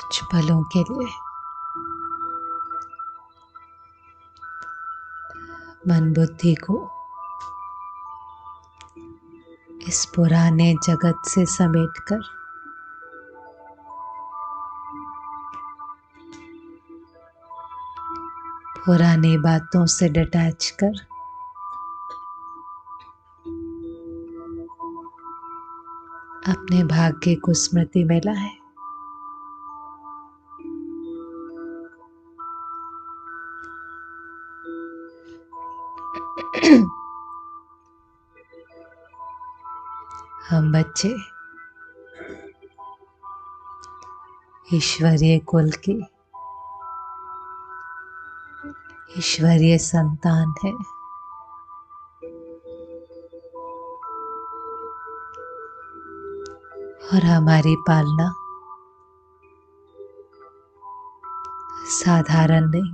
कुछ पलों के लिए मन बुद्धि को इस पुराने जगत से समेटकर पुरानी बातों से डिटैच कर अपने भाग्य को स्मृति में लाए। हम बच्चे ईश्वरीय कुल की ईश्वरीय संतान है। और हमारी पालना साधारण नहीं,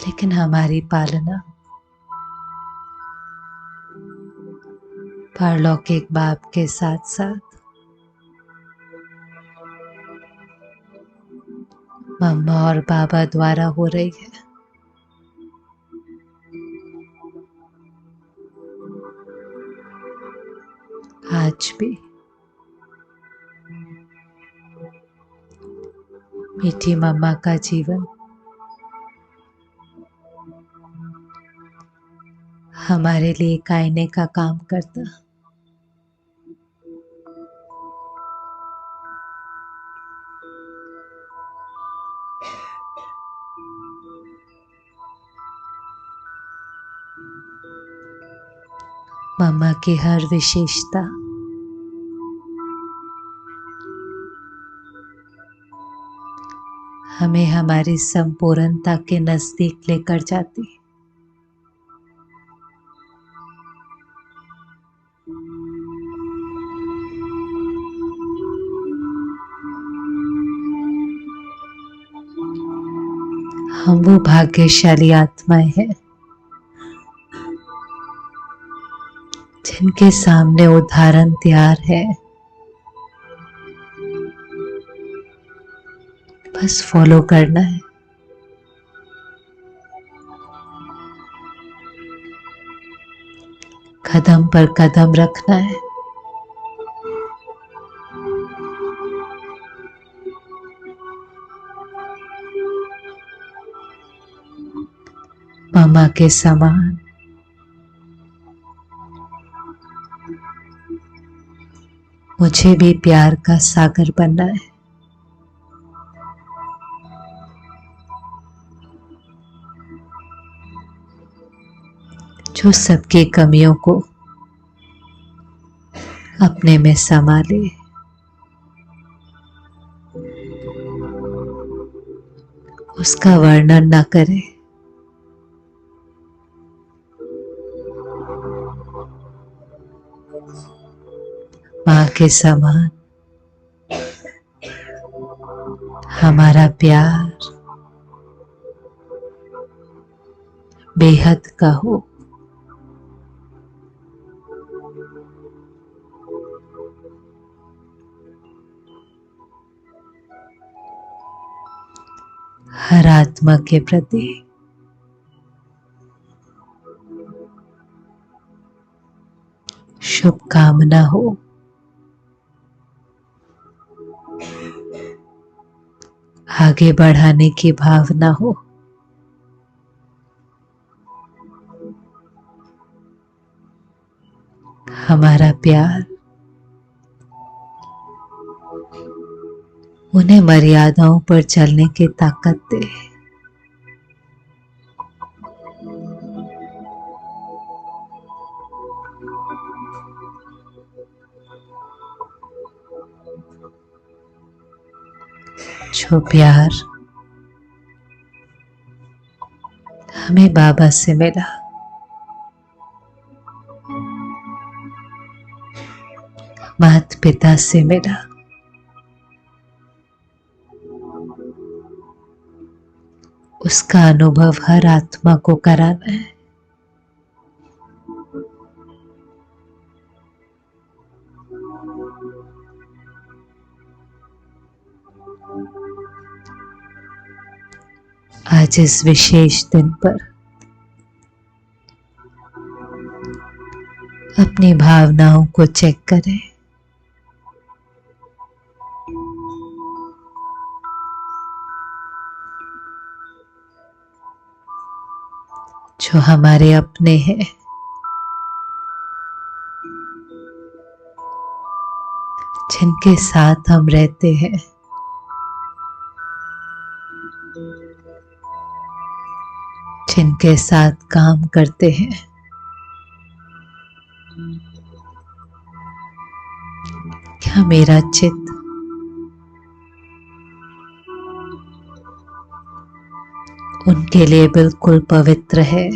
लेकिन हमारी पालना परलौकिक बाप के साथ साथ मम्मा और बाबा द्वारा हो रही है। आज भी मीठी मम्मा का जीवन हमारे लिए एक आईने का काम करता। मम्मा की हर विशेषता हमें हमारी संपूर्णता के नजदीक लेकर जाती। हम वो भाग्यशाली आत्माएं हैं जिनके सामने उदाहरण तैयार है, बस फॉलो करना है। कदम पर कदम रखना है। मामा के समान मुझे भी प्यार का सागर बनना है। जो सबकी कमियों को अपने में समा ले। उसका वर्णन न करे। माँ के समान हमारा प्यार बेहद का हो। हर आत्मा के प्रति शुभकामना हो। आगे बढ़ाने की भावना हो। हमारा प्यार उन्हें मर्यादाओं पर चलने की ताकत दे। जो प्यार हमें बाबा से मिला, माता पिता से मिला, उसका अनुभव हर आत्मा को कराना है। आज इस विशेष दिन पर अपनी भावनाओं को चेक करें। जो हमारे अपने हैं, जिनके साथ हम रहते हैं, जिनके साथ काम करते हैं, क्या मेरा चित्त उनके लिए बिल्कुल पवित्र है?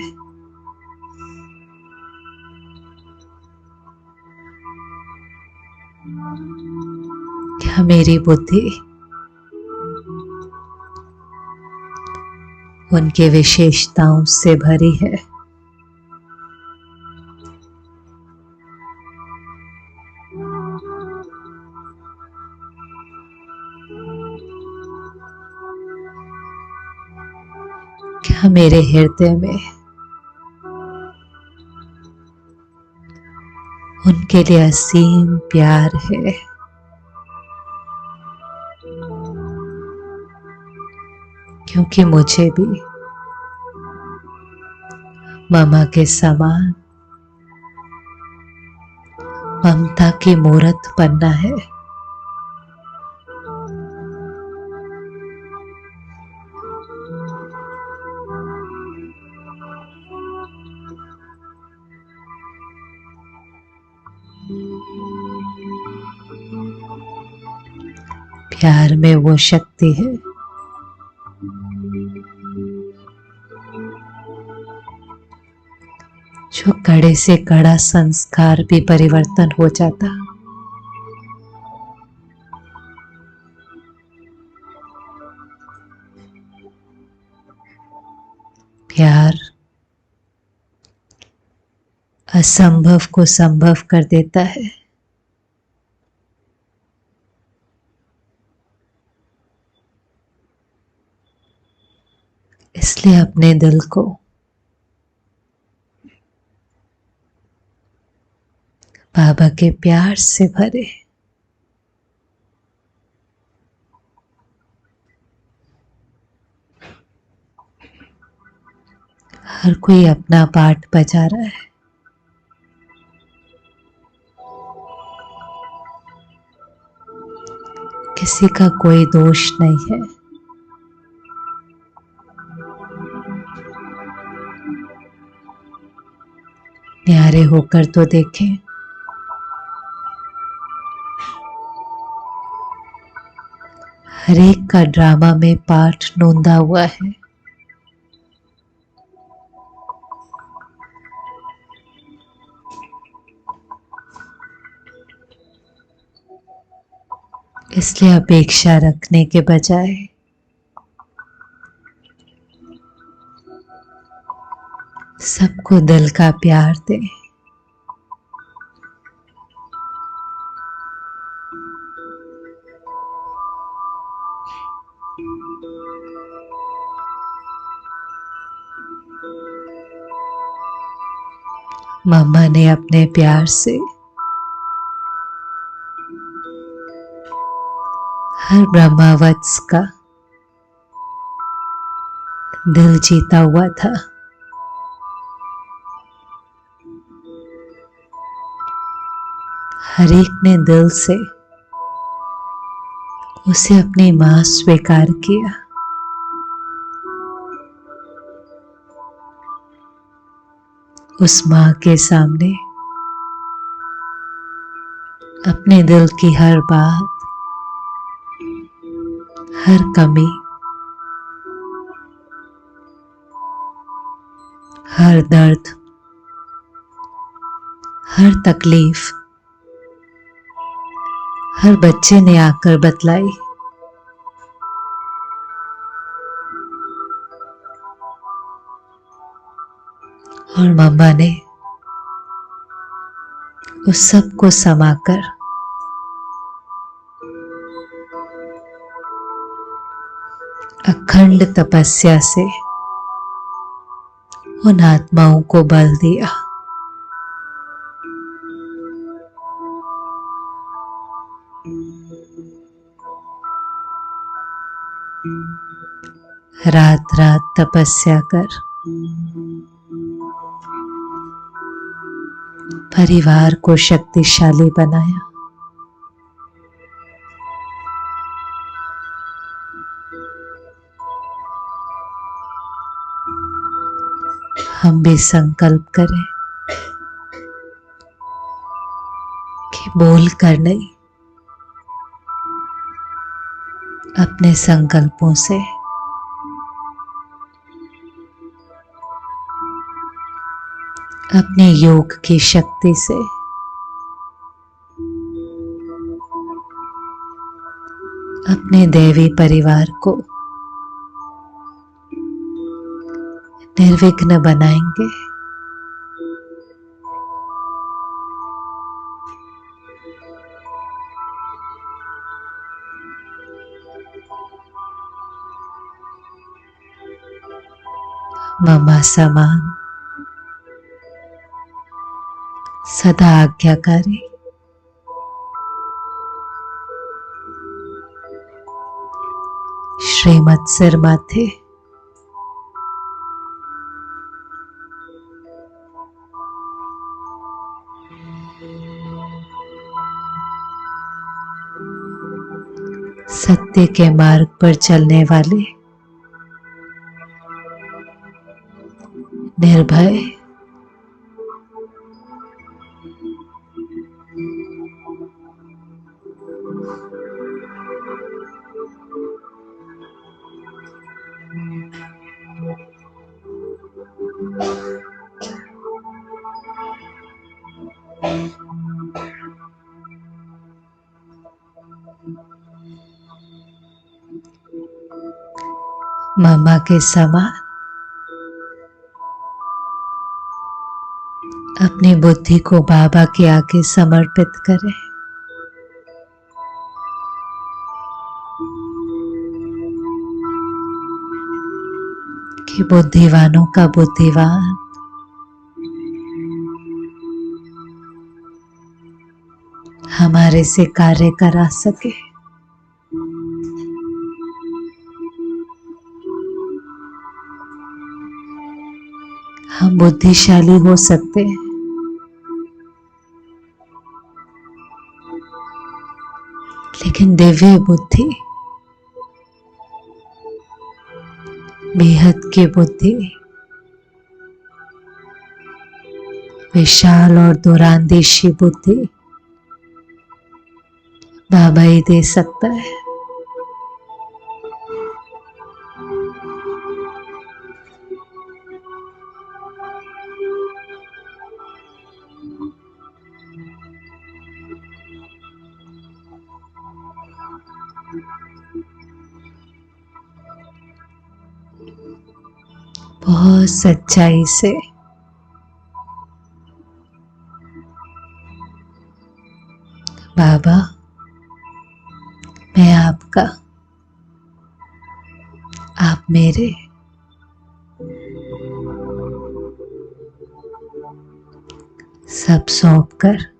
क्या मेरी बुद्धि उनके विशेषताओं से भरी है? क्या मेरे हृदय में उनके लिए असीम प्यार है? क्योंकि मुझे भी मामा के समान ममता की मूरत बनना है। प्यार में वो शक्ति है जो कड़े से कड़ा संस्कार भी परिवर्तन हो जाता। प्यार असंभव को संभव कर देता है। इसलिए अपने दिल को बाबा के प्यार से भरे। हर कोई अपना पार्ट बजा रहा है। किसी का कोई दोष नहीं है। न्यारे होकर तो देखें। हर एक का ड्रामा में पार्ट नोंदा हुआ है। इसलिए अपेक्षा रखने के बजाय सबको दिल का प्यार दे। मम्मा ने अपने प्यार से हर ब्रह्मावत्स का दिल जीता हुआ था। हर एक ने दिल से उसे अपनी मां स्वीकार किया। उस मां के सामने अपने दिल की हर बात, हर कमी, हर दर्द, हर तकलीफ हर बच्चे ने आकर बतलाई। और मम्मा ने उस सब को समाकर अखंड तपस्या से उन आत्माओं को बल दिया। रात रात तपस्या कर परिवार को शक्तिशाली बनाया। हम भी संकल्प करें कि बोल कर नहीं, अपने संकल्पों से अपने योग की शक्ति से अपने दैवी परिवार को निर्विघ्न बनाएंगे। ममा समान सदा आज्ञाकारी, श्रीमत सिर माथे सत्य के मार्ग पर चलने वाले निर्भय मामा के समान अपनी बुद्धि को बाबा के आगे समर्पित करें। कि बुद्धिवानों का बुद्धिवान हमारे से कार्य करा सके। हम बुद्धिशाली हो सकते हैं, लेकिन दिव्य बुद्धि, बेहद की बुद्धि, विशाल और दूरांदेशी बुद्धि बाबा ही दे सकता है। बहुत सच्चाई से बाबा, मैं आपका, आप मेरे, सब सौंप कर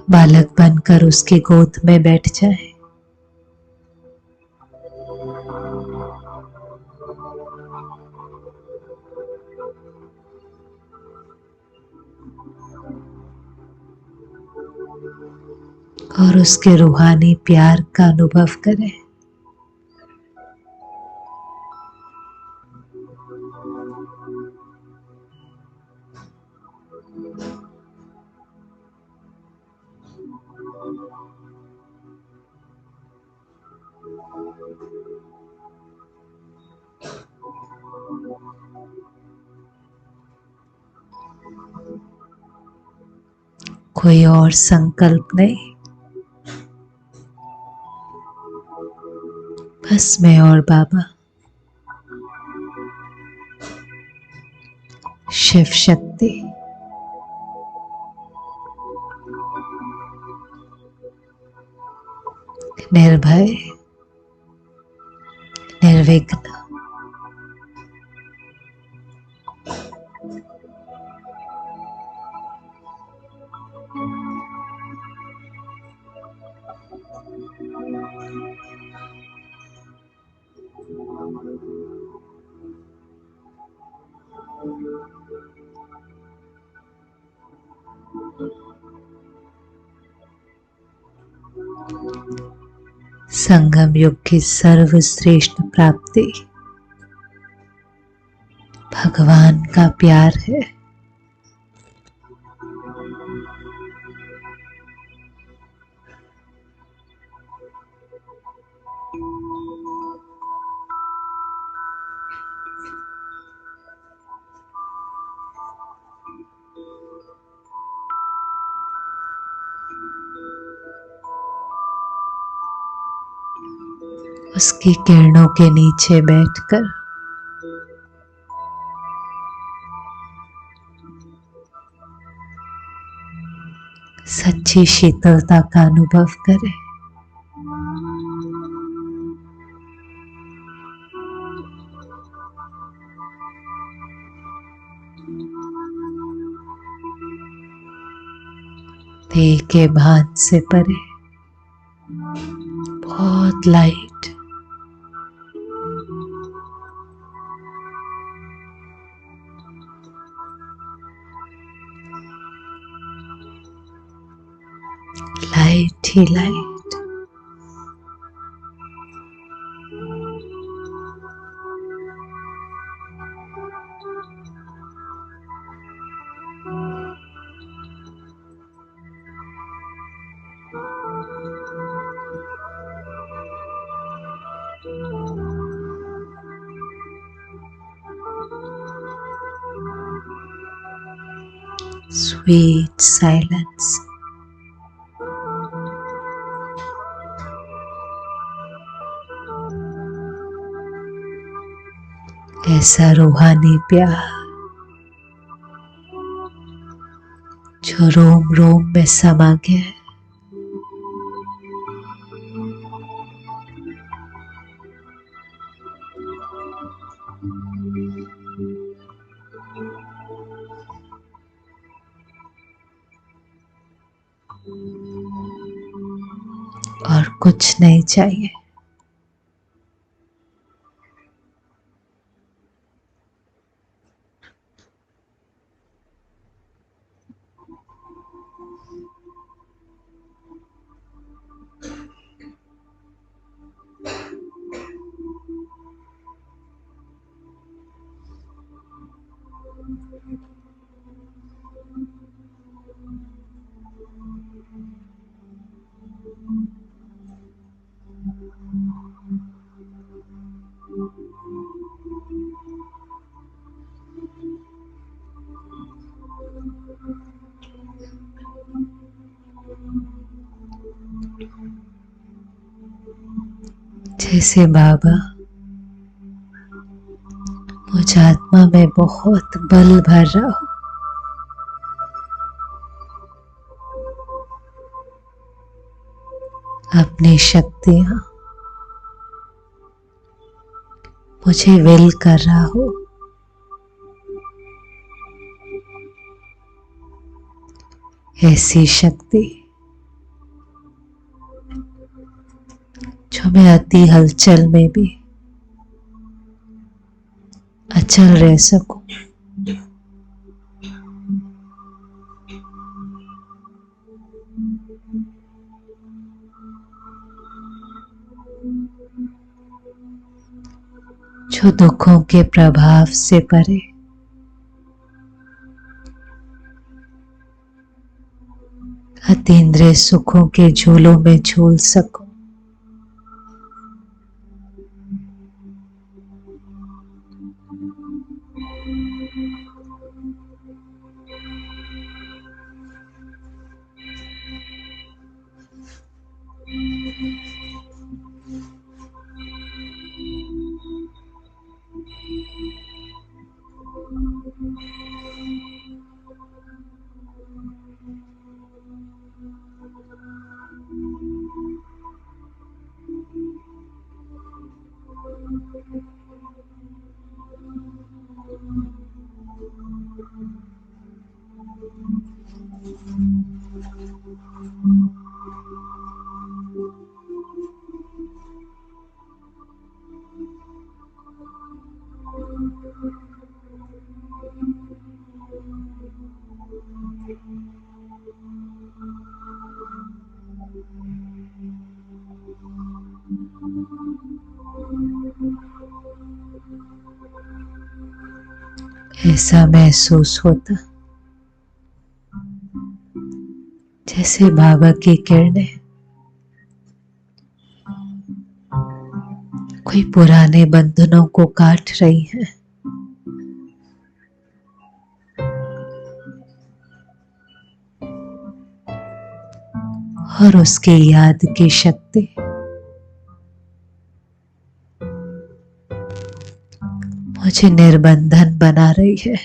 बालक बनकर उसकी गोद में बैठ जाए। और उसके रूहानी प्यार का अनुभव करें। कोई और संकल्प नहीं, बस मैं और बाबा, शिव शक्ति, निर्भय, निर्विघ्न। संगम युग की सर्वश्रेष्ठ प्राप्ति भगवान का प्यार है। उसकी किरणों के नीचे बैठकर सच्ची शीतलता का अनुभव करें। देह के भान से परे, बहुत लाइट, लाइट ही लाइट। Sweet silence. ऐसा रूहानी प्यार जो रोम रोम में समा गया है। और कुछ नहीं चाहिए। जैसे बाबा मुझ आत्मा में बहुत बल भर रहा हो, अपनी शक्तियां मुझे विल कर रहा हो, ऐसी शक्ति जो मैं अति हलचल में भी अचल रह सकूं। जो दुखों के प्रभाव से परे अतीन्द्रिय सुखों के झूलों में झूल सकूं। ऐसा महसूस होता जैसे बाबा की किरणें कोई पुराने बंधनों को काट रही है और उसकी याद की शक्ति मुझे निर्बंधन बना रही है।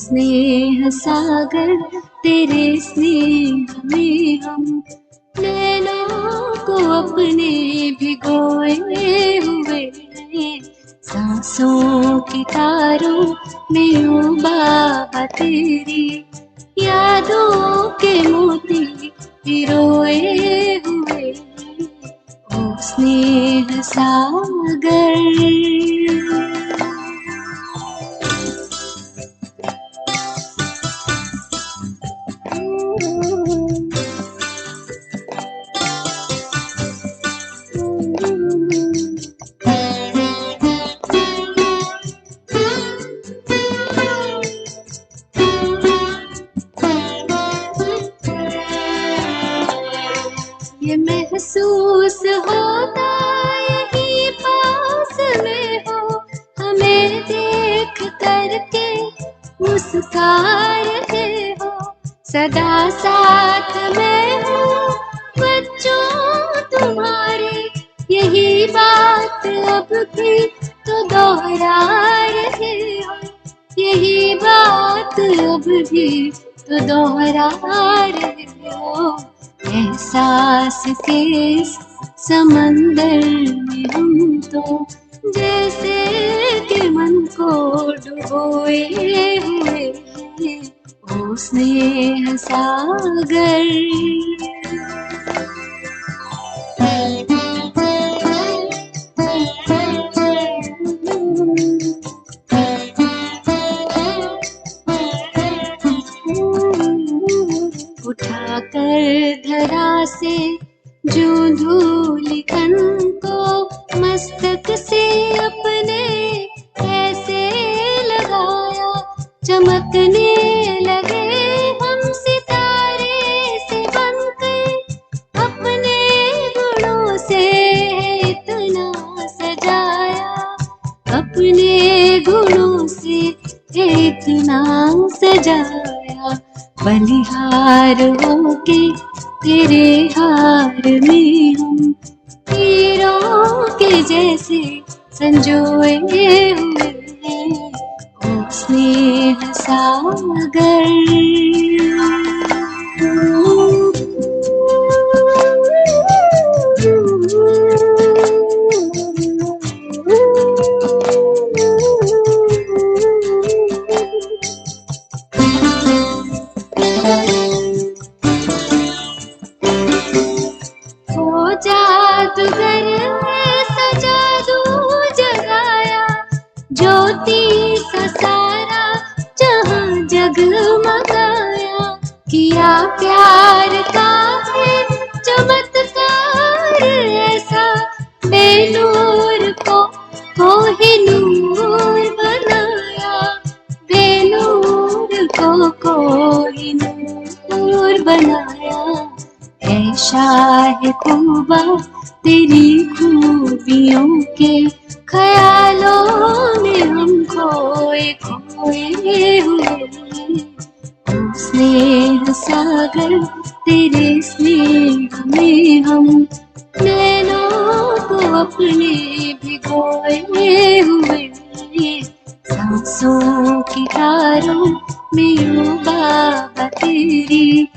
स्नेह सागर तेरे स्नेह में हम नैनों को अपने भिगोए हुए हैं। सांसों की तारों में ओ बाबा तेरी यादों के मोती पिरोए हुए हैं। ओ स्नेह सागर ये महसूस होता यही पास में हो, हमें देख करके मुस्का रहे हो। सदा साथ में हो बच्चों तुम्हारे, यही बात अब भी तो दोहरा रहे हो, यही बात अब भी तो दोहरा रहे हो। एहसास के इस समंदर में हम तो जैसे कि मन को डुबोए हुए हैं, ओ स्नेह सागर। उठाकर धरा से जो धूल कण को मस्तक से अपने ऐसे लगाया, चमकने लगे हम सितारे से बनकर, अपने गुणों से इतना सजाया, अपने गुणों से इतना सजाया। बलिहार होके तेरे हार में हम हीरों के जैसे संजोए हुए हैं, ओ स्नेह सागर। हो जादूगर ऐसा जादू जगाया, ज्योति सा सारा जहां जगमगाया। किया प्यार का है चमत्कार ऐसा, बेनूर को ही नूर बनाया, बेनूर को ही नूर बनाया। ऐ शाह खूबा तेरी खूबियों के ख्यालों में हम खोए खोए हुए, स्नेह सागर तेरे स्नेह में हम नैनों को अपने भिगोए हुए। सांसों की धारों में ओ बाबा तेरी